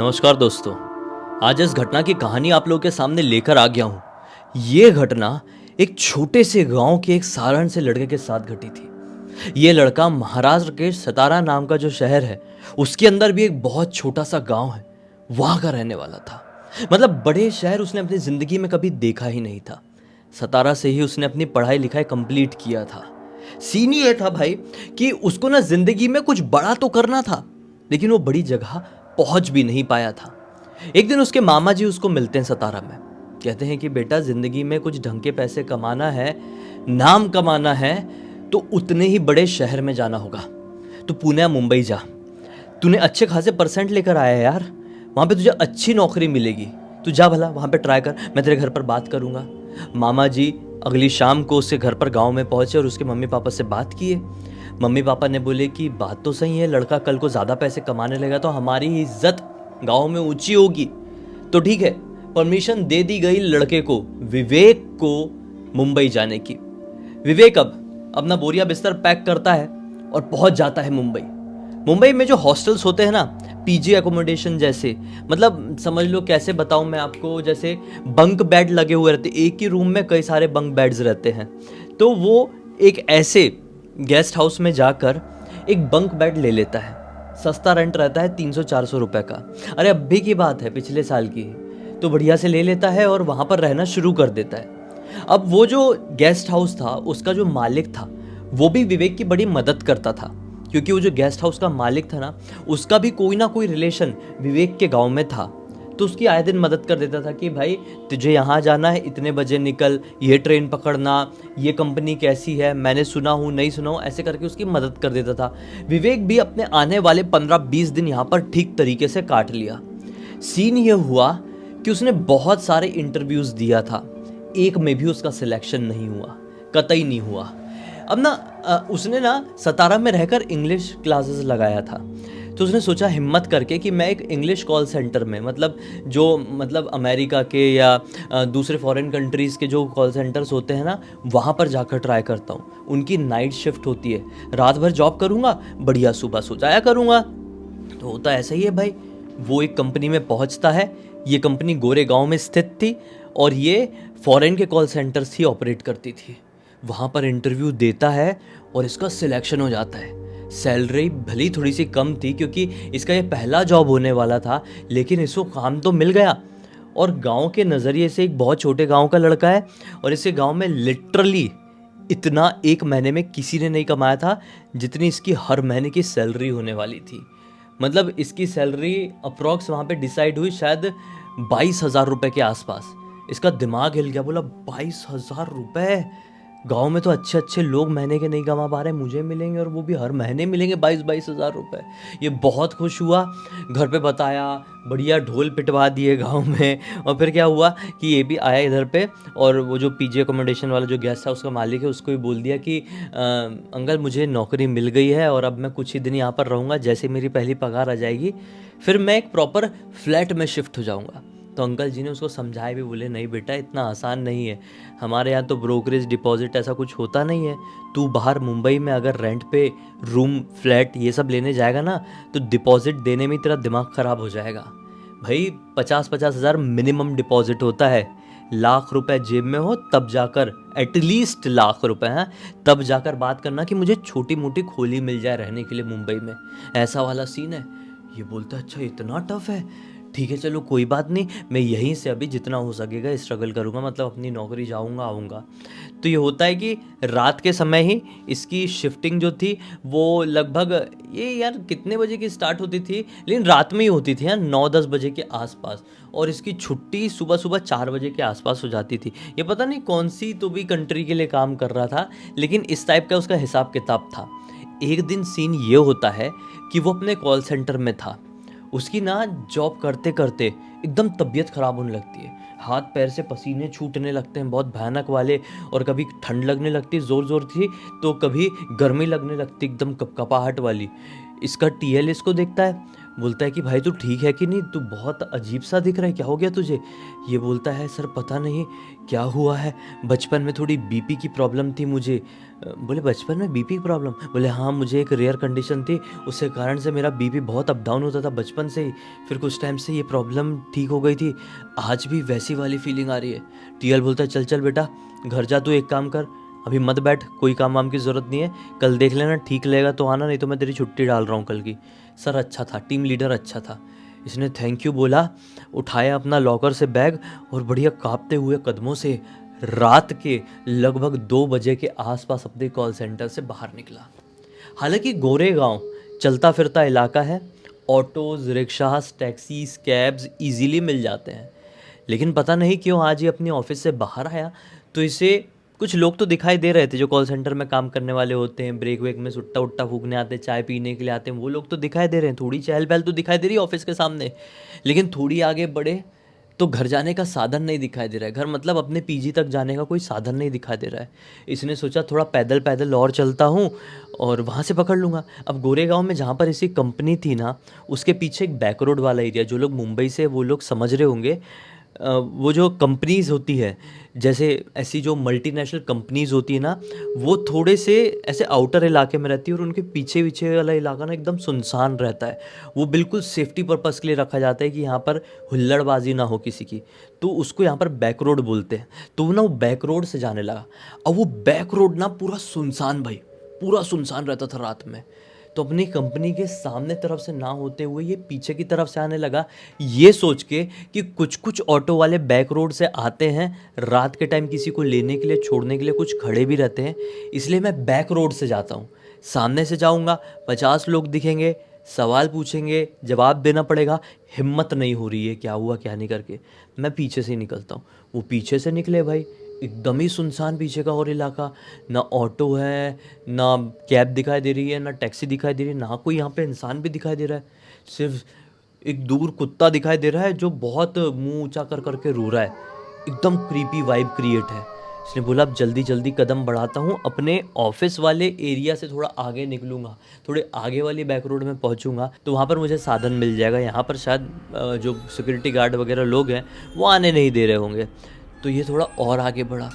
नमस्कार दोस्तों। आज इस घटना की कहानी आप लोगों के सामने लेकर आ गया हूँ। ये घटना एक छोटे से गांव के एक साधारण से लड़के के साथ घटी थी। ये लड़का महाराष्ट्र के सतारा नाम का जो शहर है, उसके अंदर भी एक बहुत छोटा सा गांव है, वहाँ का रहने वाला था। मतलब बड़े शहर उसने अपनी ज़िंदगी में कभी देखा ही नहीं था। सतारा से ही उसने अपनी पढ़ाई लिखाई कंप्लीट किया था। सीन ये था भाई कि उसको ना ज़िंदगी में कुछ बड़ा तो करना था, लेकिन वो बड़ी जगह पहुंच भी नहीं पाया था। एक दिन उसके मामा जी उसको मिलते हैं सतारा में। कहते हैं कि बेटा, जिंदगी में कुछ ढंग के पैसे कमाना है, नाम कमाना है, तो उतने ही बड़े शहर में जाना होगा। तो पुणे या मुंबई जा। तूने अच्छे खासे परसेंट लेकर आया है यार, वहाँ पे तुझे अच्छी नौकरी मिलेगी। तू जा भला वहाँ पे ट्राई कर, मैं तेरे घर पर बात करूँगा। मामा जी अगली शाम को उसके घर पर गांव में पहुंचे और उसके मम्मी पापा से बात किए। मम्मी पापा ने बोले कि बात तो सही है, लड़का कल को ज़्यादा पैसे कमाने लगा तो हमारी ही इज्जत गांव में ऊंची होगी। तो ठीक है, परमिशन दे दी गई लड़के को, विवेक को, मुंबई जाने की। विवेक अब अपना बोरिया बिस्तर पैक करता है और पहुंच जाता है मुंबई। मुंबई में जो हॉस्टल्स होते हैं ना, पीजी एकोमोडेशन जैसे, मतलब समझ लो कैसे बताऊं मैं आपको, जैसे बंक बेड लगे हुए रहते, एक ही रूम में कई सारे बंक बेड्स रहते हैं। तो वो एक ऐसे गेस्ट हाउस में जाकर एक बंक बेड ले लेता है। सस्ता रेंट रहता है 300-400 रुपए का। अरे अभी की बात है, पिछले साल की। तो बढ़िया से ले लेता है और वहाँ पर रहना शुरू कर देता है। अब वो जो गेस्ट हाउस था, उसका जो मालिक था, वो भी विवेक की बड़ी मदद करता था, क्योंकि वो जो गेस्ट हाउस का मालिक था ना, उसका भी कोई ना कोई रिलेशन विवेक के गांव में था। तो उसकी आए दिन मदद कर देता था कि भाई तुझे यहाँ जाना है, इतने बजे निकल, ये ट्रेन पकड़ना, ये कंपनी कैसी है, मैंने सुना हूँ नहीं सुना हूँ, ऐसे करके उसकी मदद कर देता था। विवेक भी अपने आने वाले 15-20 दिन यहाँ पर ठीक तरीके से काट लिया। सीन ये हुआ कि उसने बहुत सारे इंटरव्यूज़ दिया था, एक में भी उसका सिलेक्शन नहीं हुआ, कतई नहीं हुआ। अब ना उसने ना सतारा में रहकर इंग्लिश क्लासेस लगाया था। तो उसने सोचा हिम्मत करके कि मैं एक इंग्लिश कॉल सेंटर में, मतलब अमेरिका के या दूसरे फॉरेन कंट्रीज़ के जो कॉल सेंटर्स होते हैं ना, वहाँ पर जाकर ट्राई करता हूँ। उनकी नाइट शिफ्ट होती है, रात भर जॉब करूँगा, बढ़िया सुबह सो जाया करूँगा। तो होता ऐसा ही है भाई। वो एक कंपनी में पहुँचता है। ये कंपनी गोरे गांव में स्थित थी और ये फॉरेन के कॉल सेंटर्स ही ऑपरेट करती थी। वहाँ पर इंटरव्यू देता है और इसका सिलेक्शन हो जाता है। सैलरी भली थोड़ी सी कम थी, क्योंकि इसका ये पहला जॉब होने वाला था, लेकिन इसको काम तो मिल गया। और गांव के नज़रिए से एक बहुत छोटे गांव का लड़का है, और इसे गांव में लिटरली इतना एक महीने में किसी ने नहीं कमाया था जितनी इसकी हर महीने की सैलरी होने वाली थी। मतलब इसकी सैलरी अप्रॉक्स वहाँ पे डिसाइड हुई शायद 22,000 रुपये के आसपास। इसका दिमाग हिल गया, बोला 22,000 रुपये, गाँव में तो अच्छे अच्छे लोग महीने के नहीं कमा पा रहे, मुझे मिलेंगे और वो भी हर महीने मिलेंगे 22,000 रुपये। ये बहुत खुश हुआ, घर पे बताया, बढ़िया ढोल पिटवा दिए गांव में। और फिर क्या हुआ कि ये भी आया इधर पे, और वो जो पीजी अकोमोडेशन वाला जो गेस्ट हाउस का मालिक है, उसको भी बोल दिया कि अंकल मुझे नौकरी मिल गई है और अब मैं कुछ ही दिन यहाँ पर रहूँगा, जैसे मेरी पहली पगार आ जाएगी फिर मैं एक प्रॉपर फ्लैट में शिफ्ट हो जाऊँगा। तो अंकल जी ने उसको समझाए भी, बोले नहीं बेटा, इतना आसान नहीं है, हमारे यहाँ तो ब्रोकरेज डिपॉजिट ऐसा कुछ होता नहीं है। तू बाहर मुंबई में अगर रेंट पे रूम फ्लैट ये सब लेने जाएगा ना, तो डिपॉजिट देने में तेरा दिमाग ख़राब हो जाएगा। भाई 50-50 हज़ार मिनिमम डिपॉजिट होता है। लाख रुपए जेब में हो तब जाकर, एटलीस्ट लाख रुपए हैं, तब जाकर बात करना कि मुझे छोटी मोटी खोली मिल जाए रहने के लिए मुंबई में। ऐसा वाला सीन है। ये बोलता है अच्छा इतना टफ है, ठीक है चलो कोई बात नहीं, मैं यहीं से अभी जितना हो सकेगा स्ट्रगल करूँगा, मतलब अपनी नौकरी जाऊँगा आऊँगा। तो ये होता है कि रात के समय ही इसकी शिफ्टिंग जो थी वो लगभग, ये यार कितने बजे की स्टार्ट होती थी, लेकिन रात में ही होती थी यार, 9-10 बजे के आसपास। और इसकी छुट्टी सुबह सुबह 4 बजे के आसपास हो जाती थी। ये पता नहीं कौन सी तो भी कंट्री के लिए काम कर रहा था, लेकिन इस टाइप का उसका हिसाब किताब था। एक दिन सीन ये होता है कि वो अपने कॉल सेंटर में था। उसकी ना जॉब करते करते एकदम तबीयत ख़राब होने लगती है, हाथ पैर से पसीने छूटने लगते हैं बहुत भयानक वाले, और कभी ठंड लगने लगती ज़ोर ज़ोर थी, तो कभी गर्मी लगने लगती एकदम कपकपाहट वाली। इसका टीएल इसको देखता है, बोलता है कि भाई तू ठीक है कि नहीं, तू बहुत अजीब सा दिख रहा है, क्या हो गया तुझे? ये बोलता है सर पता नहीं क्या हुआ है, बचपन में थोड़ी बीपी की प्रॉब्लम थी मुझे। बोले बचपन में बीपी की प्रॉब्लम? बोले हाँ, मुझे एक रेयर कंडीशन थी, उसके कारण से मेरा बीपी बहुत अप डाउन होता था बचपन से ही। फिर कुछ टाइम से ये प्रॉब्लम ठीक हो गई थी, आज भी वैसी वाली फीलिंग आ रही है। टीएल बोलता है चल चल बेटा घर जा, तू एक काम कर, अभी मत बैठ, कोई काम वाम की ज़रूरत नहीं है, कल देख लेना, ठीक लगेगा तो आना, नहीं तो मैं तेरी छुट्टी डाल रहा हूँ कल की। सर अच्छा था, टीम लीडर अच्छा था। इसने थैंक यू बोला, उठाया अपना लॉकर से बैग और बढ़िया कांपते हुए कदमों से रात के लगभग 2 बजे के आसपास अपने कॉल सेंटर से बाहर निकला। हालांकि गोरेगांव चलता फिरता इलाका है, autos, rickshaws, taxis, cabs easily मिल जाते हैं, लेकिन पता नहीं क्यों आज ये अपनी ऑफिस से बाहर आया तो इसे कुछ लोग तो दिखाई दे रहे थे जो कॉल सेंटर में काम करने वाले होते हैं, ब्रेक वेक में सुट्टा उट्टा फूकने आते हैं, चाय पीने के लिए आते हैं, वो लोग तो दिखाई दे रहे हैं, थोड़ी चहल पहल तो दिखाई दे रही है ऑफिस के सामने। लेकिन थोड़ी आगे बढ़े तो घर जाने का साधन नहीं दिखाई दे रहा है, घर मतलब अपने पीजी तक जाने का कोई साधन नहीं दिखाई दे रहा है। इसने सोचा थोड़ा पैदल पैदल और चलता हूँ और वहाँ से पकड़ लूँगा। अब गोरेगांव में जहाँ पर इसकी कंपनी थी ना, उसके पीछे एक बैक रोड वाला एरिया, जो लोग मुंबई से वो लोग समझ रहे होंगे। वो जो कंपनीज होती है, जैसे ऐसी जो मल्टीनेशनल कंपनीज होती है ना, वो थोड़े से ऐसे आउटर इलाके में रहती है और उनके पीछे पीछे वाला इलाका ना एकदम सुनसान रहता है। वो बिल्कुल सेफ्टी पर्पस के लिए रखा जाता है कि यहाँ पर हुल्लड़बाजी ना हो किसी की, तो उसको यहाँ पर बैक रोड बोलते हैं। तो वो ना वो बैक रोड से जाने लगा। अब वो बैक रोड ना पूरा सुनसान भाई, पूरा सुनसान रहता था रात में। तो अपनी कंपनी के सामने तरफ से ना होते हुए ये पीछे की तरफ से आने लगा, ये सोच के कि कुछ कुछ ऑटो वाले बैक रोड से आते हैं रात के टाइम किसी को लेने के लिए, छोड़ने के लिए, कुछ खड़े भी रहते हैं, इसलिए मैं बैक रोड से जाता हूँ। सामने से जाऊँगा 50 लोग दिखेंगे, सवाल पूछेंगे, जवाब देना पड़ेगा, हिम्मत नहीं हो रही है क्या हुआ क्या नहीं करके, मैं पीछे से ही निकलता हूँ। वो पीछे से निकले भाई, एकदम ही सुनसान पीछे का और इलाका, ना ऑटो है, ना कैब दिखाई दे रही है, ना टैक्सी दिखाई दे रही है, ना कोई यहाँ पे इंसान भी दिखाई दे रहा है। सिर्फ एक दूर कुत्ता दिखाई दे रहा है जो बहुत मुंह ऊंचा कर करके रो रहा है। एकदम क्रीपी वाइब क्रिएट है। इसने बोला अब जल्दी जल्दी कदम बढ़ाता हूँ, अपने ऑफिस वाले एरिया से थोड़ा आगे निकलूँगा, थोड़े आगे वाली बैक रोड में पहुँचूँगा तो वहाँ पर मुझे साधन मिल जाएगा। यहाँ पर शायद जो सिक्योरिटी गार्ड वगैरह लोग हैं वो आने नहीं दे रहे होंगे। तो ये थोड़ा और आगे बढ़ा,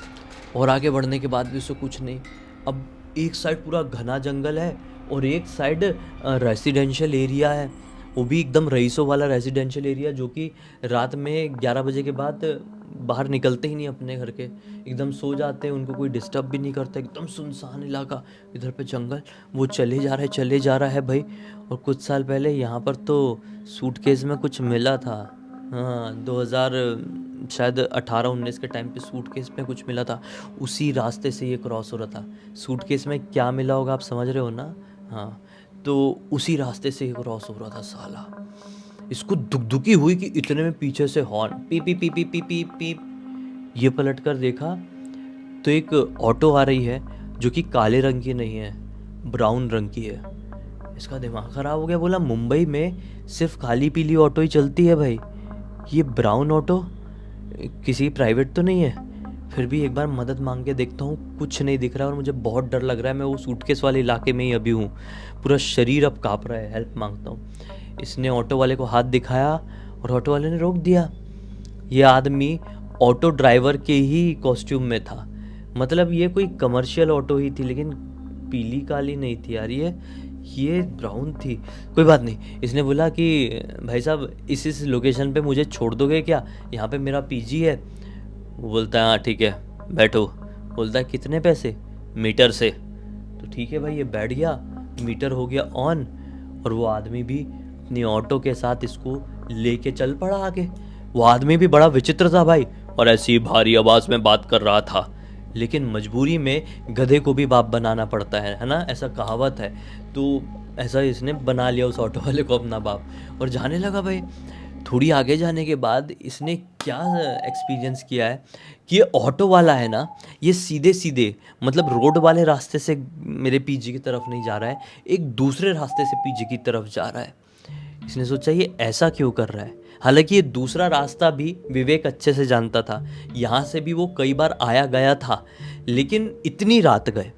और आगे बढ़ने के बाद भी उसको कुछ नहीं। अब एक साइड पूरा घना जंगल है और एक साइड रेसिडेंशियल एरिया है, वो भी एकदम रईसों वाला रेसिडेंशियल एरिया, जो कि रात में 11 बजे के बाद बाहर निकलते ही नहीं अपने घर के, एकदम सो जाते हैं, उनको कोई डिस्टर्ब भी नहीं करता, एकदम सुनसान इलाका, इधर पे जंगल। वो चले जा रहा है भाई। और कुछ साल पहले यहाँ पर तो सूटकेस में कुछ मिला था, हाँ 2000 शायद 18-19 के टाइम पे सूटकेस में कुछ मिला था, उसी रास्ते से ये क्रॉस हो रहा था। सूटकेस में क्या मिला होगा आप समझ रहे हो ना? हाँ, तो उसी रास्ते से ये क्रॉस हो रहा था साला। इसको दुखदुकी हुई कि इतने में पीछे से हॉर्न, पीप पीप पीप पीप पीप पीप। ये पलट कर देखा तो एक ऑटो आ रही है जो कि काले रंग की नहीं है, ब्राउन रंग की है। इसका दिमाग ख़राब हो गया, बोला मुंबई में सिर्फ काली पीली ऑटो ही चलती है भाई, ये ब्राउन ऑटो किसी प्राइवेट तो नहीं है? फिर भी एक बार मदद मांग के देखता हूँ, कुछ नहीं दिख रहा है और मुझे बहुत डर लग रहा है, मैं वो सूटकेस वाले इलाके में ही अभी हूँ, पूरा शरीर अब काँप रहा है, हेल्प मांगता हूँ। इसने ऑटो वाले को हाथ दिखाया और ऑटो वाले ने रोक दिया। ये आदमी ऑटो ड्राइवर के ही कॉस्ट्यूम में था, मतलब ये कोई कमर्शियल ऑटो ही थी, लेकिन पीली काली नहीं थी यार, ये ब्राउन थी। कोई बात नहीं, इसने बोला कि भाई साहब इस लोकेशन पे मुझे छोड़ दोगे क्या, यहाँ पे मेरा पीजी है। वो बोलता है हाँ ठीक है बैठो। बोलता है कितने पैसे? मीटर से। तो ठीक है भाई, ये बैठ गया, मीटर हो गया ऑन और वो आदमी भी अपनी ऑटो के साथ इसको लेके चल पड़ा आगे। वो आदमी भी बड़ा विचित्र था भाई, और ऐसी भारी आवाज़ में बात कर रहा था, लेकिन मजबूरी में गधे को भी बाप बनाना पड़ता है ना, ऐसा कहावत है। तो ऐसा इसने बना लिया उस ऑटो वाले को अपना बाप और जाने लगा भाई। थोड़ी आगे जाने के बाद इसने क्या एक्सपीरियंस किया है कि ये ऑटो वाला है ना, ये सीधे सीधे मतलब रोड वाले रास्ते से मेरे पीजी की तरफ नहीं जा रहा है, एक दूसरे रास्ते से पीजी की तरफ जा रहा है। इसने सोचा ये ऐसा क्यों कर रहा है, हालांकि ये दूसरा रास्ता भी विवेक अच्छे से जानता था, यहाँ से भी वो कई बार आया गया था, लेकिन इतनी रात गए,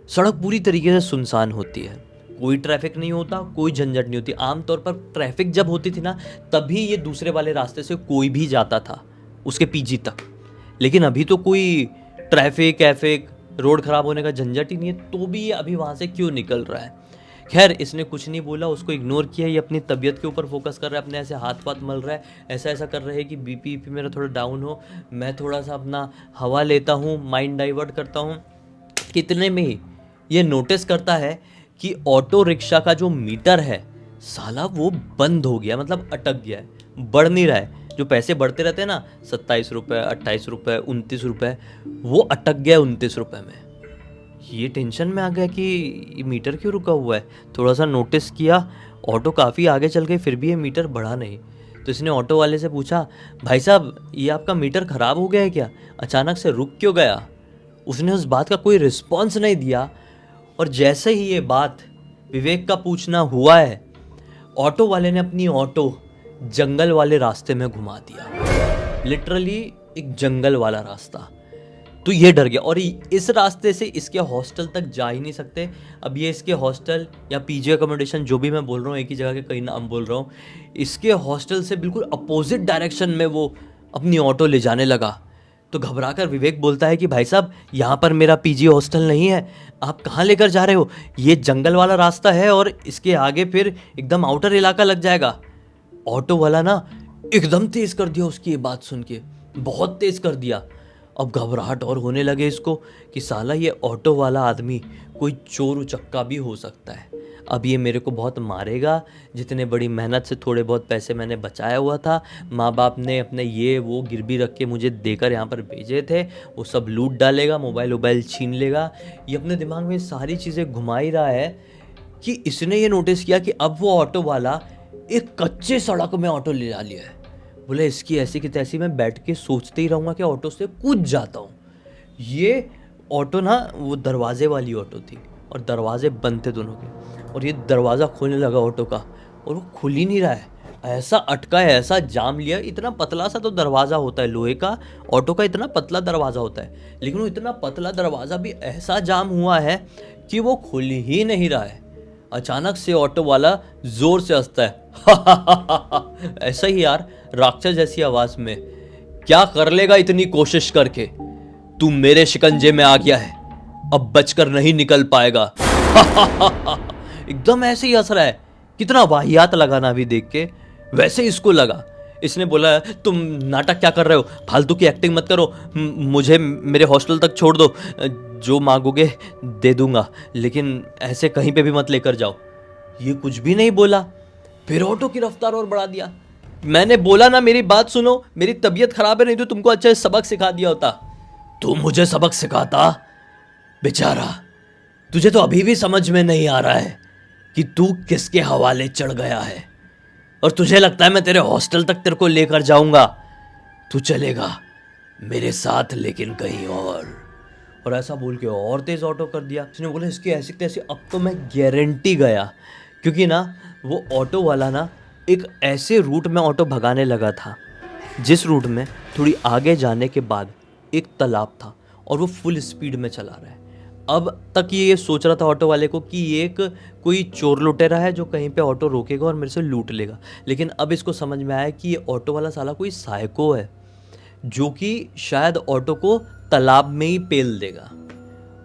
सड़क पूरी तरीके से सुनसान होती है, कोई ट्रैफिक नहीं होता, कोई झंझट नहीं होती। आमतौर पर ट्रैफिक जब होती थी ना, तभी ये दूसरे वाले रास्ते से कोई भी जाता था उसके पीजी तक। लेकिन अभी तो कोई ट्रैफिक कैफिक रोड खराब होने का झंझट ही नहीं है, तो भी ये अभी वहाँ से क्यों निकल रहा है। खैर इसने कुछ नहीं बोला, उसको इग्नोर किया। ये अपनी तबीयत के ऊपर फोकस कर रहा है, अपने ऐसे हाथ पाथ मल रहा है, ऐसा ऐसा कर रहा है कि बीपी मेरा थोड़ा डाउन हो, मैं थोड़ा सा अपना हवा लेता हूँ, माइंड डाइवर्ट करता हूँ। कितने में ही ये नोटिस करता है कि ऑटो रिक्शा का जो मीटर है साला वो बंद हो गया, मतलब अटक गया है, बढ़ नहीं रहा है। जो पैसे बढ़ते रहते हैं ना, 27 रुपये, 28 रुपये, 29 रुपये, वो अटक गया 29 रुपये में। ये टेंशन में आ गया कि ये मीटर क्यों रुका हुआ है। थोड़ा सा नोटिस किया, ऑटो काफ़ी आगे चल गई, फिर भी ये मीटर बढ़ा नहीं। तो इसने ऑटो वाले से पूछा, भाई साहब ये आपका मीटर ख़राब हो गया है क्या, अचानक से रुक क्यों गया। उसने उस बात का कोई रिस्पॉन्स नहीं दिया। और जैसे ही ये बात विवेक का पूछना हुआ है, ऑटो वाले ने अपनी ऑटो जंगल वाले रास्ते में घुमा दिया। लिटरली एक जंगल वाला रास्ता। तो ये डर गया और इस रास्ते से इसके हॉस्टल तक जा ही नहीं सकते। अब ये इसके हॉस्टल या पीजी अकोमोडेशन, जो भी मैं बोल रहा हूँ, एक ही जगह के कई नाम बोल रहा हूँ, इसके हॉस्टल से बिल्कुल अपोजिट डायरेक्शन में वो अपनी ऑटो ले जाने लगा। तो घबराकर विवेक बोलता है कि भाई साहब यहाँ पर मेरा पीजी हॉस्टल नहीं है, आप कहाँ लेकर जा रहे हो, ये जंगल वाला रास्ता है और इसके आगे फिर एकदम आउटर इलाका लग जाएगा। ऑटो वाला ना एकदम तेज कर दिया उसकी ये बात सुन के, बहुत तेज कर दिया। अब घबराहट और होने लगे इसको कि साला ये ऑटो वाला आदमी कोई चोर उचक्का भी हो सकता है। अब ये मेरे को बहुत मारेगा, जितने बड़ी मेहनत से थोड़े बहुत पैसे मैंने बचाया हुआ था, माँ बाप ने अपने ये वो गिरवी रख के मुझे देकर यहाँ पर भेजे थे, वो सब लूट डालेगा, मोबाइल वोबाइल छीन लेगा। ये अपने दिमाग में सारी चीज़ें घुमा ही रहा है कि इसने ये नोटिस किया कि अब वो ऑटो वाला एक कच्चे सड़क में ऑटो ले जा लिया है। बोले इसकी ऐसी की तैसी मैं बैठ के सोचते ही रहूँगा कि ऑटो से कूद जाता हूँ। ये ऑटो ना वो दरवाजे वाली ऑटो थी और दरवाजे बंद थे दोनों के, और ये दरवाज़ा खोलने लगा ऑटो का और वो खुल ही नहीं रहा है। ऐसा अटका है, ऐसा जाम लिया। इतना पतला सा तो दरवाज़ा होता है लोहे का, ऑटो का इतना पतला दरवाज़ा होता है, लेकिन वो इतना पतला दरवाज़ा भी ऐसा जाम हुआ है कि वो खुल ही नहीं रहा है। अचानक से ऑटो वाला जोर से हंसता है ऐसा ही यार, राक्षस जैसी आवाज में, क्या कर लेगा इतनी कोशिश करके, तू मेरे शिकंजे में आ गया है, अब बचकर नहीं निकल पाएगा एकदम ऐसे ही हंस रहा है। कितना वाहियात लगा ना अभी देख के, वैसे इसको लगा। इसने बोला तुम नाटक क्या कर रहे हो, फालतू की एक्टिंग मत करो, मुझे मेरे हॉस्टल तक छोड़ दो, जो मांगोगे दे दूंगा, लेकिन ऐसे कहीं पे भी मत लेकर जाओ। ये कुछ भी नहीं बोला, फिर ऑटो की रफ्तार और बढ़ा दिया। मैंने बोला ना मेरी बात सुनो, मेरी तबीयत खराब है, नहीं तो तुमको अच्छा सबक सिखा दिया होता। तू मुझे सबक सिखाता बेचारा, तुझे तो अभी भी समझ में नहीं आ रहा है कि तू किसके हवाले चढ़ गया है, और तुझे लगता है मैं तेरे हॉस्टल तक तेरे को लेकर जाऊंगा, तू चलेगा मेरे साथ लेकिन कहीं और ऐसा बोल के और तेज ऑटो कर दिया। उसने बोला इसकी ऐसी तैसी, अब तो मैं गारंटी गया, क्योंकि ना वो ऑटो वाला ना एक ऐसे रूट में ऑटो भगाने लगा था जिस रूट में थोड़ी आगे जाने के बाद एक तालाब था और वो फुल स्पीड में चला रहा है। अब तक ये सोच रहा था ऑटो वाले को कि ये एक कोई चोर लुटेरा है जो कहीं पे ऑटो रोकेगा और मेरे से लूट लेगा, लेकिन अब इसको समझ में आया कि ये ऑटो वाला साला कोई साइको है जो कि शायद ऑटो को तालाब में ही पेल देगा।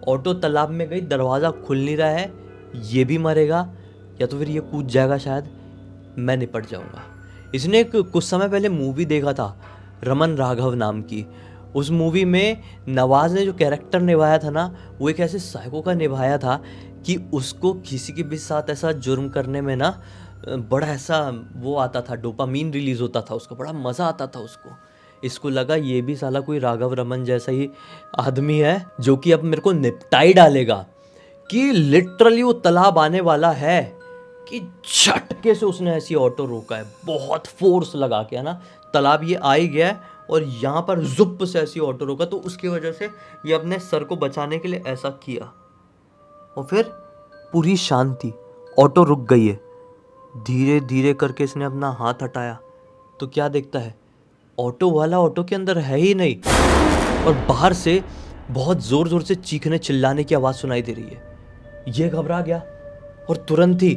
ऑटो तालाब में गई, दरवाज़ा खुल नहीं रहा है, ये भी मरेगा या तो फिर ये कूद जाएगा, शायद मैं निपट जाऊंगा। इसने कुछ समय पहले मूवी देखा था रमन राघव नाम की। उस मूवी में नवाज ने जो कैरेक्टर निभाया था ना, वो एक ऐसे साइको का निभाया था कि उसको किसी के भी साथ ऐसा जुर्म करने में ना बड़ा ऐसा वो आता था, डोपामीन रिलीज होता था, उसको बड़ा मज़ा आता था उसको। इसको लगा ये भी साला कोई राघव रमन जैसा ही आदमी है जो कि अब मेरे को निपटाई डालेगा, कि लिटरली वो तालाब आने वाला है कि झटके से उसने ऐसी ऑटो रोका है, बहुत फोर्स लगा के, है ना। तालाब ये आ ही गया है और यहाँ पर जुप से ऐसी ऑटो रोका, तो उसकी वजह से ये अपने सर को बचाने के लिए ऐसा किया और फिर पूरी शांति, ऑटो रुक गई है। धीरे धीरे करके इसने अपना हाथ हटाया तो क्या देखता है, ऑटो वाला ऑटो के अंदर है ही नहीं और बाहर से बहुत ज़ोर ज़ोर से चीखने चिल्लाने की आवाज़ सुनाई दे रही है। ये घबरा गया और तुरंत ही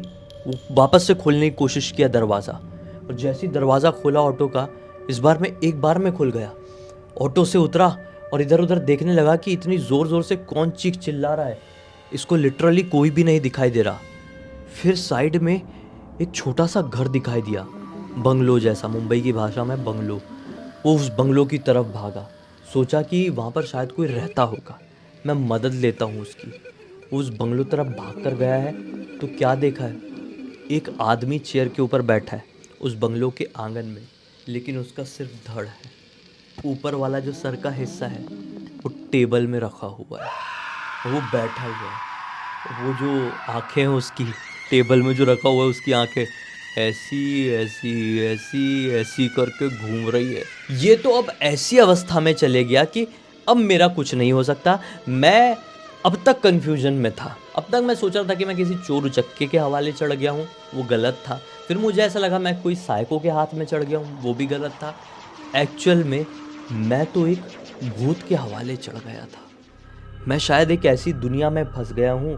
वो वापस से खोलने की कोशिश किया दरवाज़ा, और जैसे ही दरवाज़ा खोला ऑटो का, इस बार में एक बार में खुल गया। ऑटो से उतरा और इधर उधर देखने लगा कि इतनी ज़ोर ज़ोर से कौन चीख चिल्ला रहा है, इसको लिटरली कोई भी नहीं दिखाई दे रहा। फिर साइड में एक छोटा सा घर दिखाई दिया, बंगलो जैसा, मुंबई की भाषा में बंगलो। वो उस बंगलो की तरफ भागा, सोचा कि वहाँ पर शायद कोई रहता होगा, मैं मदद लेता हूँ उसकी। वो उस बंगलो तरफ भाग कर गया है तो क्या देखा है, एक आदमी चेयर के ऊपर बैठा है उस बंगलो के आंगन में, लेकिन उसका सिर्फ धड़ है, ऊपर वाला जो सर का हिस्सा है वो टेबल में रखा हुआ है। वो बैठा हुआ है, वो जो आंखें हैं उसकी, टेबल में जो रखा हुआ है उसकी आंखें ऐसी ऐसी ऐसी ऐसी करके घूम रही है। ये तो अब ऐसी अवस्था में चले गया कि अब मेरा कुछ नहीं हो सकता। मैं अब तक कन्फ्यूजन में था। अब तक मैं सोच रहा था कि मैं किसी चोर उचक्के के हवाले चढ़ गया हूँ, वो गलत था। फिर मुझे ऐसा लगा मैं कोई साइको के हाथ में चढ़ गया हूँ, वो भी गलत था। एक्चुअल में मैं तो एक भूत के हवाले चढ़ गया था। मैं शायद एक ऐसी दुनिया में फंस गया हूँ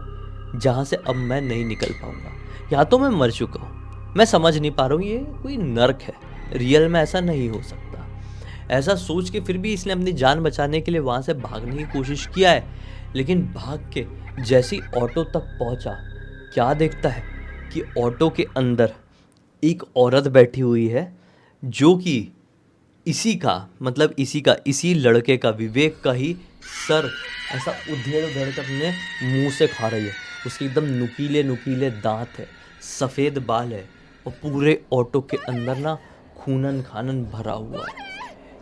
जहाँ से अब मैं नहीं निकल पाऊँगा, या तो मैं मर चुका हूँ। मैं समझ नहीं पा रहा हूँ, ये कोई नर्क है, रियल में ऐसा नहीं हो सकता। ऐसा सोच के फिर भी इसने अपनी जान बचाने के लिए वहाँ से भागने की कोशिश किया है, लेकिन भाग के जैसी ऑटो तक पहुँचा, क्या देखता है कि ऑटो के अंदर एक औरत बैठी हुई है, जो कि इसी लड़के का, विवेक का ही सर ऐसा उधेड़ उधेड़ कर अपने मुंह से खा रही है। उसके एकदम नुकीले नुकीले दांत है, सफ़ेद बाल है, और पूरे ऑटो के अंदर ना खूनन खानन भरा हुआ है।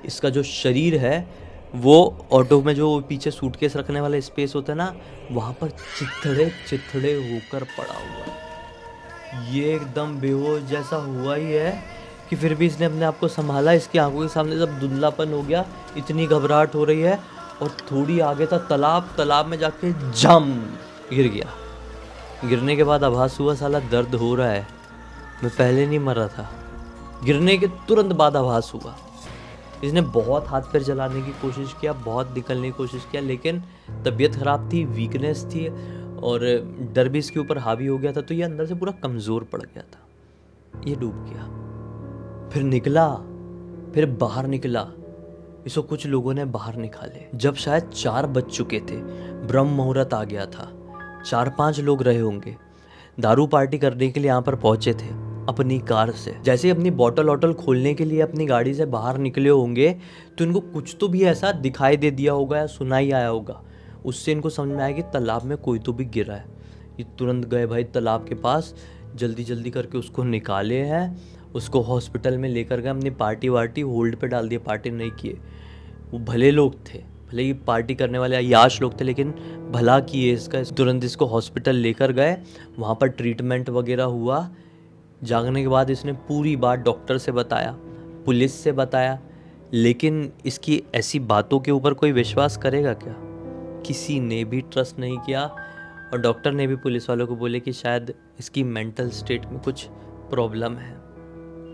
इसका जो शरीर है वो ऑटो में जो पीछे सूटकेस रखने वाला स्पेस होता है ना, वहाँ पर चिथड़े चिथड़े होकर पड़ा हुआ है। ये एकदम बेहोश जैसा हुआ ही है कि फिर भी इसने अपने आप को संभाला। इसकी आंखों के सामने जब धुंधलापन हो गया, इतनी घबराहट हो रही है, और थोड़ी आगे था तालाब में जाके जम गिर गया। गिरने के बाद आभास हुआ साला दर्द हो रहा है, मैं पहले नहीं मरा था। गिरने के तुरंत बाद आभास हुआ। इसने बहुत हाथ पैर चलाने की कोशिश किया, बहुत निकलने की कोशिश किया, लेकिन तबीयत ख़राब थी, वीकनेस थी, और डर भी इसके ऊपर हावी हो गया था, तो ये अंदर से पूरा कमज़ोर पड़ गया था। ये डूब गया। फिर बाहर निकला। इसको कुछ लोगों ने बाहर निकाले जब शायद 4 बज चुके थे, ब्रह्म मुहूर्त आ गया था। 4-5 लोग रहे होंगे, दारू पार्टी करने के लिए यहाँ पर पहुंचे थे अपनी कार से। जैसे ही अपनी बॉटल वॉटल खोलने के लिए अपनी गाड़ी से बाहर निकले होंगे, तो इनको कुछ तो भी ऐसा दिखाई दे दिया होगा या सुनाई आया होगा। उससे इनको समझ में आया कि तालाब में कोई तो भी गिरा है। ये तुरंत गए भाई तालाब के पास, जल्दी जल्दी करके उसको निकाले हैं, उसको हॉस्पिटल में लेकर गए। अपनी पार्टी वार्टी होल्ड पे डाल दिए, पार्टी नहीं किए। वो भले लोग थे, भले ही पार्टी करने वाले अय्याश लोग थे, लेकिन भला किए इसका। तुरंत इसको हॉस्पिटल लेकर गए, वहाँ पर ट्रीटमेंट वगैरह हुआ। जागने के बाद इसने पूरी बात डॉक्टर से बताया, पुलिस से बताया, लेकिन इसकी ऐसी बातों के ऊपर कोई विश्वास करेगा क्या? किसी ने भी ट्रस्ट नहीं किया। और डॉक्टर ने भी पुलिस वालों को बोले कि शायद इसकी मेंटल स्टेट में कुछ प्रॉब्लम है।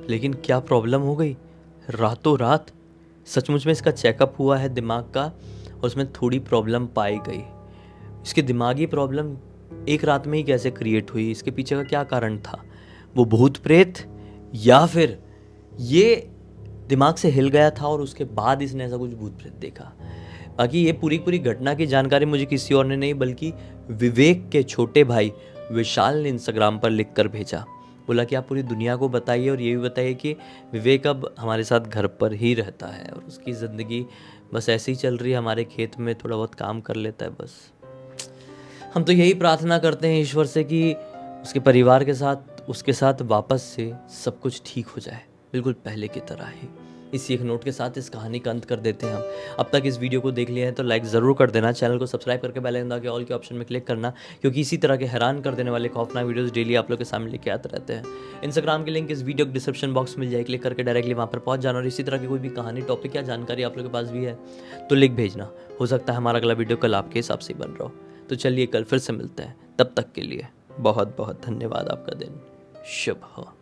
लेकिन क्या प्रॉब्लम हो गई? रातों रात सचमुच में इसका चेकअप हुआ है दिमाग का, और उसमें थोड़ी प्रॉब्लम पाई गई। इसकी दिमागी प्रॉब्लम एक रात में ही कैसे क्रिएट हुई? इसके पीछे का क्या कारण था? वो भूत प्रेत, या फिर ये दिमाग से हिल गया था और उसके बाद इसने ऐसा कुछ भूत प्रेत देखा? बाकी ये पूरी घटना की जानकारी मुझे किसी और ने नहीं, बल्कि विवेक के छोटे भाई विशाल ने इंस्टाग्राम पर लिख कर भेजा। बोला कि आप पूरी दुनिया को बताइए, और ये भी बताइए कि विवेक अब हमारे साथ घर पर ही रहता है और उसकी ज़िंदगी बस ऐसे ही चल रही है, हमारे खेत में थोड़ा बहुत काम कर लेता है बस। हम तो यही प्रार्थना करते हैं ईश्वर से कि उसके परिवार के साथ, उसके साथ वापस से सब कुछ ठीक हो जाए, बिल्कुल पहले की तरह ही। इसी एक नोट के साथ इस कहानी का अंत कर देते हैं हम। अब तक इस वीडियो को देख लिया है तो लाइक ज़रूर कर देना, चैनल को सब्सक्राइब करके बेल आइकन दबा के ऑल के ऑप्शन में क्लिक करना, क्योंकि इसी तरह के हैरान कर देने वाले खौफनाक वीडियोस डेली आप लोग के सामने लेके आते रहते हैं। इंस्टाग्राम की लिंक इस वीडियो के डिस्क्रिप्शन बॉक्स में मिल जाए, क्लिक करके डायरेक्टली वहाँ पर पहुँच जाना। और इसी तरह की कोई भी कहानी, टॉपिक या जानकारी आप लोग के पास भी है तो लिख भेजना, हो सकता है हमारा अगला वीडियो कल आपके हिसाब से बन रहा हो। तो चलिए कल फिर से मिलते हैं, तब तक के लिए बहुत बहुत धन्यवाद। आपका दिन शुभ हो।